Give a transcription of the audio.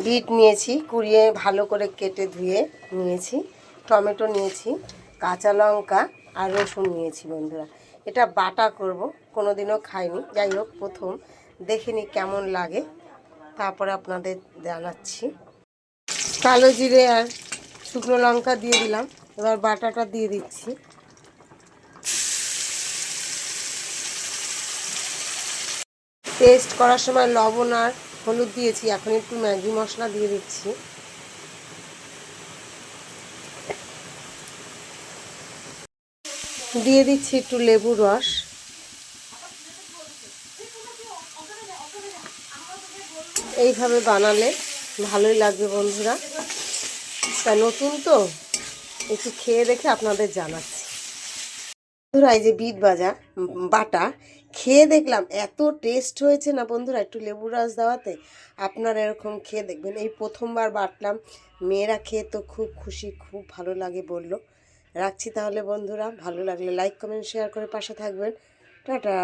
Bit নিয়েছি, কুড়িয়ে ভালো করে কেটে ধুয়ে নিয়েছি। টমেটো নিয়েছি, কাঁচা লঙ্কা আর রসুন নিয়েছি বন্ধুরা। এটা বাটা করব, কোনো দিনও খাইনি, যাই হোক প্রথম দেখে নিই কেমন লাগে, তারপরে আপনাদের জানাচ্ছি। কালো জিরে আর শুকনো লঙ্কা দিয়ে দিলাম, এবার বাটাটা দিয়ে দিচ্ছি। পেস্ট করার সময় লবণ আর হলুদ দিয়েছি, এখন একটু ম্যাগি মশলা দিয়ে দিচ্ছি। দিয়ে দিচ্ছি একটু লেবুর রস। এইভাবে বানালে ভালোই লাগবে বন্ধুরা, তা নতুন তো একটু খেয়ে দেখে আপনাদের জানাচ্ছি। বন্ধুরা এই যে বিট বাটা খেয়ে দেখলাম এত টেস্ট হয়েছে না বন্ধুরা, একটু লেবুর রস দেওয়াতে। আপনারা এরকম খেয়ে দেখবেন। এই প্রথমবার বাটলাম, মেয়েরা খেয়ে তো খুব খুশি, খুব ভালো লাগে বলল। রাখছি তাহলে বন্ধুরা, ভালো লাগলে লাইক কমেন্ট শেয়ার করে পাশে থাকবেন। টাটা।